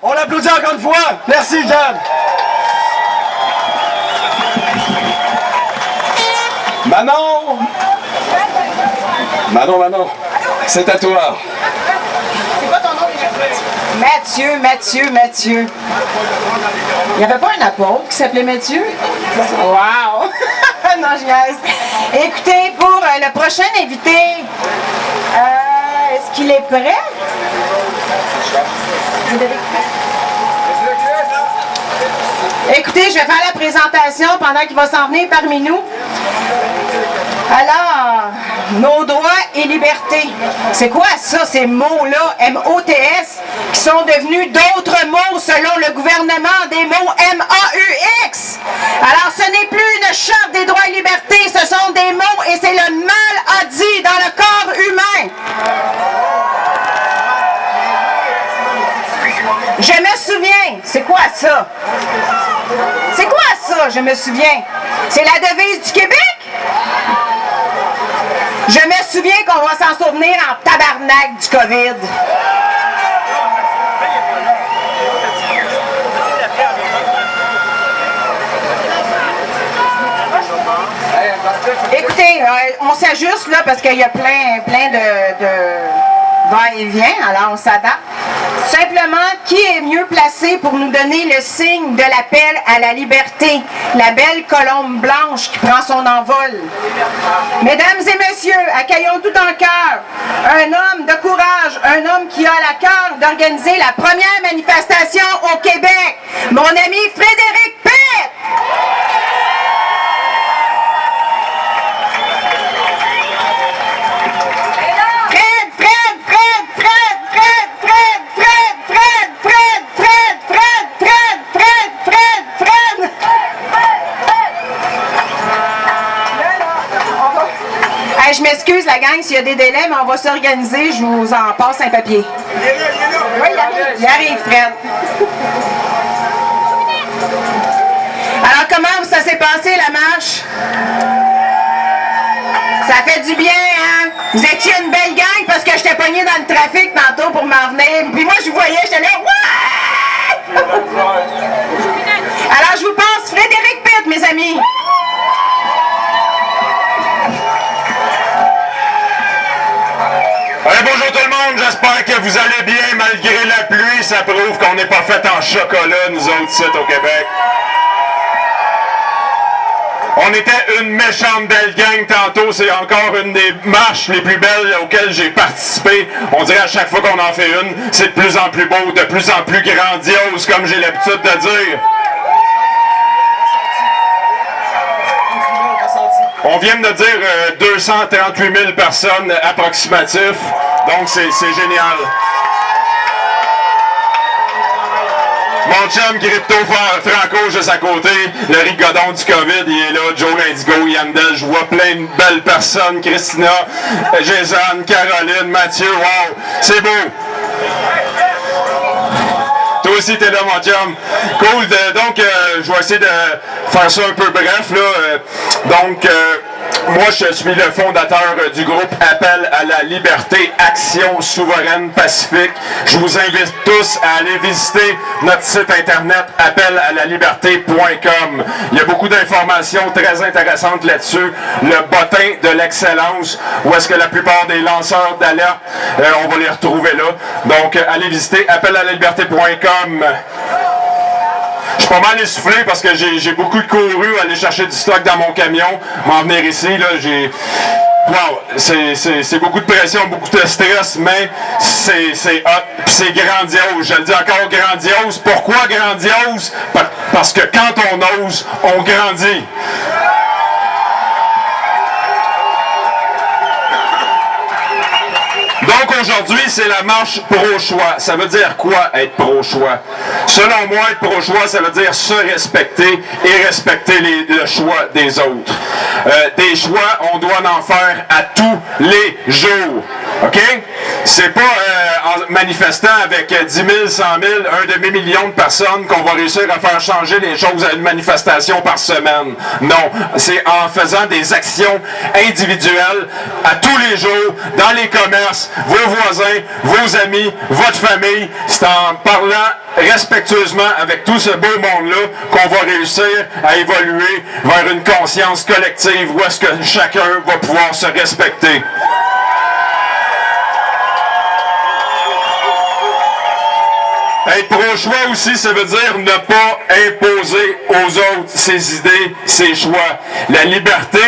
On l'applaudit encore une fois. Merci, Jeanne. Manon! Manon, c'est à toi. C'est quoi ton nom? Mathieu. Il n'y avait pas un apôtre qui s'appelait Mathieu? Wow! Non, je niaise. Écoutez, pour le prochain invité, est-ce qu'il est prêt? Écoutez, je vais faire la présentation pendant qu'il va s'en venir parmi nous. Alors, nos droits et libertés. C'est quoi ça, ces mots-là, M-O-T-S, qui sont devenus d'autres mots selon le gouvernement, des mots M-A-U-X? Alors, ce n'est plus une charte des droits et libertés, ce sont des mots et c'est le mal à dit dans le corps humain. Je me souviens. C'est quoi ça? C'est quoi ça, je me souviens? C'est la devise du Québec? Je me souviens qu'on va s'en souvenir en tabarnak du COVID. Écoutez, on s'ajuste là parce qu'il y a plein de va-et-vient, alors on s'adapte. Simplement, qui est mieux placé pour nous donner le signe de l'appel à la liberté? La belle colombe blanche qui prend son envol. Mesdames et messieurs, accueillons tout en cœur un homme de courage, un homme qui a à cœur d'organiser la première manifestation au Québec. Mon ami Frédéric Pitt! Je m'excuse la gang s'il y a des délais, mais on va s'organiser, je vous en passe un papier. Oui, il arrive, Fred. Alors comment ça s'est passé la marche? Ça fait du bien, hein? Vous étiez une belle gang parce que j'étais pogné dans le trafic tantôt pour m'en venir. Puis moi je vous voyais, j'étais là, ouais! Alors je vous passe Frédéric Pitt, mes amis. Bonjour tout le monde, j'espère que vous allez bien malgré la pluie, ça prouve qu'on n'est pas fait en chocolat nous autres ici au Québec. On était une méchante belle gang tantôt, c'est encore une des marches les plus belles auxquelles j'ai participé. On dirait à chaque fois qu'on en fait une, c'est de plus en plus beau, de plus en plus grandiose comme j'ai l'habitude de dire. On vient de dire 238 000 personnes approximatif, donc c'est génial. Mon chum Crypto Franco juste à côté, le rigodon du COVID, il est là, Joe Lindigo, Yandel, je vois plein de belles personnes, Christina, Jason, Caroline, Mathieu, wow, c'est beau. Toi aussi, t'es là, mon chum. Cool. Donc, je vais essayer de faire ça un peu bref, là. Moi, je suis le fondateur du groupe Appel à la liberté, Action souveraine pacifique. Je vous invite tous à aller visiter notre site internet appelalaLiberté.com. Il y a beaucoup d'informations très intéressantes là-dessus. Le bottin de l'excellence, où est-ce que la plupart des lanceurs d'alerte, on va les retrouver là. Donc, allez visiter appelalaLiberté.com. Je suis pas mal essoufflé parce que j'ai beaucoup couru aller chercher du stock dans mon camion, m'en venir ici, là, wow, c'est beaucoup de pression, beaucoup de stress, mais c'est hot, puis c'est grandiose. Je le dis encore, grandiose. Pourquoi grandiose? Parce que quand on ose, on grandit. Donc aujourd'hui, c'est la marche pro-choix. Ça veut dire quoi, être pro-choix? Selon moi, être pro-choix, ça veut dire se respecter et respecter le choix des autres. Des choix, on doit en faire à tous les jours. OK? C'est pas en manifestant avec 10 000, 100 000, un demi-million de personnes qu'on va réussir à faire changer les choses à une manifestation par semaine. Non, c'est en faisant des actions individuelles à tous les jours, dans les commerces, vos voisins, vos amis, votre famille. C'est en parlant respectueusement avec tout ce beau monde-là qu'on va réussir à évoluer vers une conscience collective où est-ce que chacun va pouvoir se respecter. Être pro-choix aussi, ça veut dire ne pas imposer aux autres ses idées, ses choix. La liberté,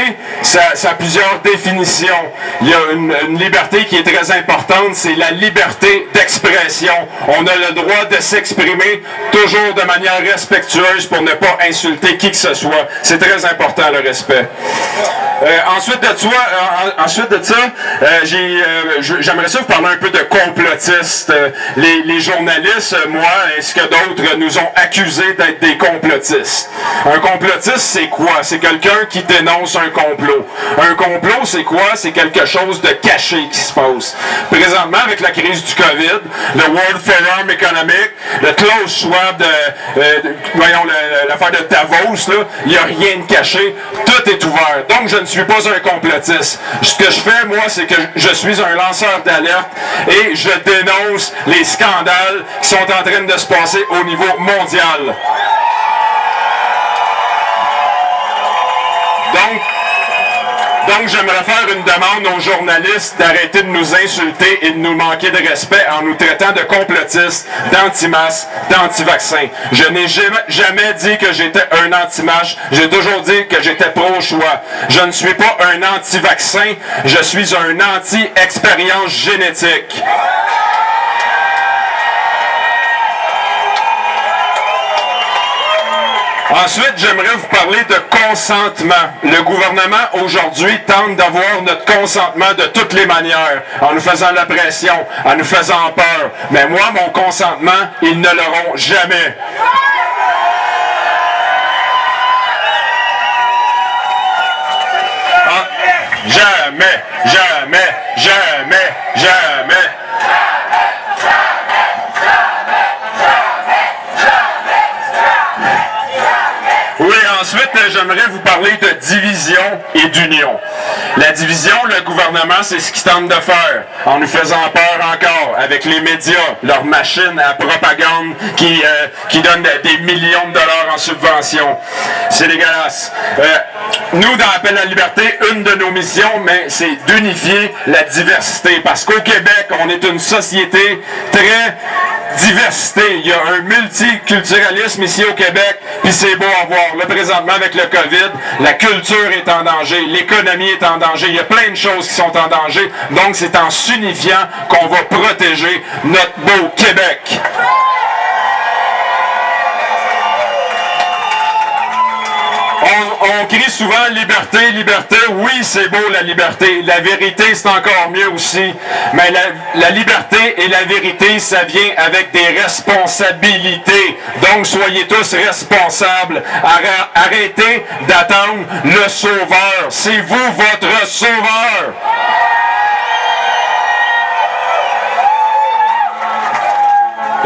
ça a plusieurs définitions. Il y a une liberté qui est très importante, c'est la liberté d'expression. On a le droit de s'exprimer toujours de manière respectueuse pour ne pas insulter qui que ce soit. C'est très important le respect. Ensuite de ça, j'aimerais ça vous parler un peu de complotistes. Les journalistes, moi, ainsi que d'autres, nous ont accusés d'être des complotistes. Un complotiste, c'est quoi? C'est quelqu'un qui dénonce un complot. Un complot, c'est quoi? C'est quelque chose de caché qui se passe. Présentement, avec la crise du COVID, le World Forum Economic, le Klaus Schwab, l'affaire de Davos, là, il n'y a rien de caché. Tout est ouvert. Donc, je ne suis pas un complotiste. Ce que je fais, moi, c'est que je suis un lanceur d'alerte et je dénonce les scandales qui sont en train de se passer au niveau mondial. Donc, j'aimerais faire une demande aux journalistes d'arrêter de nous insulter et de nous manquer de respect en nous traitant de complotistes, d'anti-masques, d'anti-vaccins. Je n'ai jamais dit que j'étais un anti-masque, j'ai toujours dit que j'étais pro-choix. Je ne suis pas un anti-vaccin, je suis un anti-expérience génétique. Ensuite, j'aimerais vous parler de consentement. Le gouvernement, aujourd'hui, tente d'avoir notre consentement de toutes les manières, en nous faisant la pression, en nous faisant peur. Mais moi, mon consentement, ils ne l'auront jamais. Jamais, jamais, jamais, jamais. Oui, ensuite, j'aimerais vous parler de division et d'union. La division, le gouvernement, c'est ce qu'ils tentent de faire, en nous faisant peur encore, avec les médias, leurs machines à propagande qui donnent des millions de dollars en subventions. C'est dégueulasse. Nous, dans Appel à la liberté, une de nos missions, mais c'est d'unifier la diversité. Parce qu'au Québec, on est une société très diversité. Il y a un multiculturalisme ici au Québec, puis c'est beau à voir. Là, présentement, avec le COVID, la culture est en danger, l'économie est en danger, il y a plein de choses qui sont en danger. Donc, c'est en s'unifiant qu'on va protéger notre beau Québec. On crie souvent liberté, liberté. Oui, c'est beau la liberté. La vérité, c'est encore mieux aussi. Mais la liberté et la vérité, ça vient avec des responsabilités. Donc, soyez tous responsables. Arrêtez d'attendre le sauveur. C'est vous votre sauveur.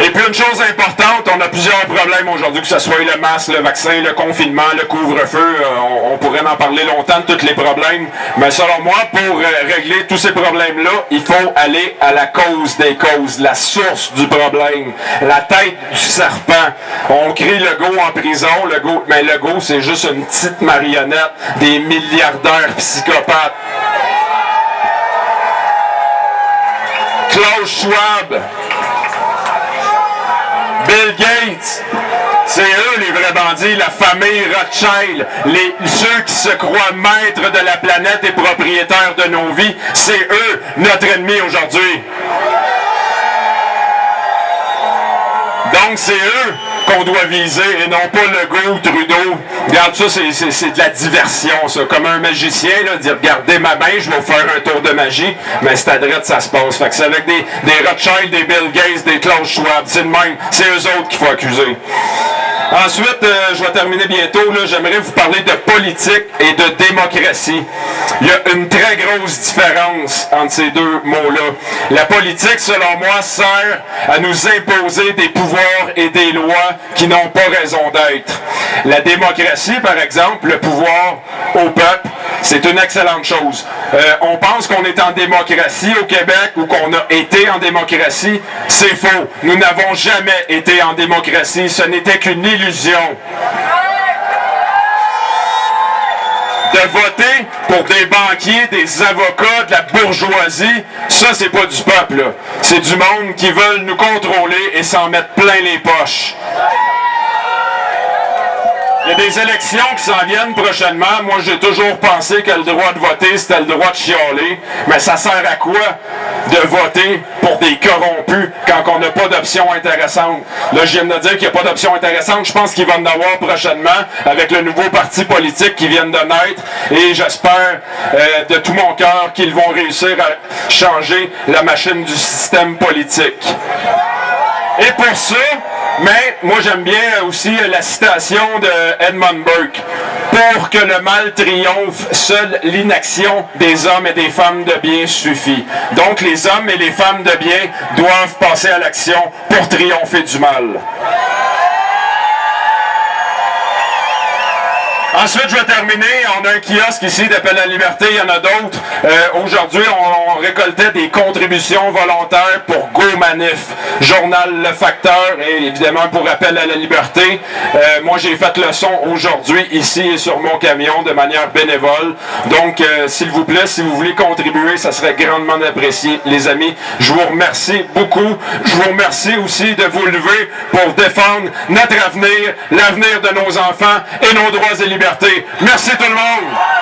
Et puis une chose importante, on a plusieurs problèmes aujourd'hui, que ce soit le masque, le vaccin, le confinement, le couvre-feu, on pourrait en parler longtemps de tous les problèmes, mais selon moi, pour régler tous ces problèmes-là, il faut aller à la cause des causes, la source du problème, la tête du serpent. On crie Legault en prison, mais Legault, c'est juste une petite marionnette des milliardaires psychopathes. Klaus Schwab, Bill Gates, c'est eux les vrais bandits, la famille Rothschild, ceux qui se croient maîtres de la planète et propriétaires de nos vies, c'est eux notre ennemi aujourd'hui. Donc c'est eux qu'on doit viser et non pas Legault ou Trudeau. Regarde ça, c'est de la diversion, ça. Comme un magicien, là, dire regardez ma main, je vais vous faire un tour de magie, mais c'est à droite ça se passe. Fait que c'est avec des Rothschild, des Bill Gates, des Klaus Schwab, c'est le même, c'est eux autres qu'il faut accuser. Ensuite, je vais terminer bientôt, j'aimerais vous parler de politique et de démocratie. Il y a une très grosse différence entre ces deux mots-là. La politique, selon moi, sert à nous imposer des pouvoirs et des lois qui n'ont pas raison d'être. La démocratie, par exemple, le pouvoir au peuple, C'est une excellente chose. On pense qu'on est en démocratie au Québec ou qu'on a été en démocratie. C'est faux. Nous n'avons jamais été en démocratie. Ce n'était qu'une illusion. De voter pour des banquiers, des avocats, de la bourgeoisie, ça, c'est pas du peuple, là. C'est du monde qui veulent nous contrôler et s'en mettre plein les poches. Il y a des élections qui s'en viennent prochainement. Moi, j'ai toujours pensé que le droit de voter, c'était le droit de chialer. Mais ça sert à quoi de voter pour des corrompus quand on n'a pas d'option intéressante? Là, je viens de dire qu'il n'y a pas d'option intéressante. Je pense qu'il va en avoir prochainement avec le nouveau parti politique qui vient de naître. Et j'espère de tout mon cœur qu'ils vont réussir à changer la machine du système politique. Et pour ça, mais moi j'aime bien aussi la citation de Edmund Burke. Pour que le mal triomphe, seule l'inaction des hommes et des femmes de bien suffit. Donc les hommes et les femmes de bien doivent passer à l'action pour triompher du mal. Ensuite, je vais terminer. On a un kiosque ici d'Appel à la liberté. Il y en a d'autres. Aujourd'hui, on récoltait des contributions volontaires pour Go Manif, Journal Le Facteur et évidemment pour Appel à la liberté. Moi, j'ai fait le son aujourd'hui ici et sur mon camion de manière bénévole. Donc, s'il vous plaît, si vous voulez contribuer, ça serait grandement apprécié, les amis. Je vous remercie beaucoup. Je vous remercie aussi de vous lever pour défendre notre avenir, l'avenir de nos enfants et nos droits et libertés. Merci tout le monde!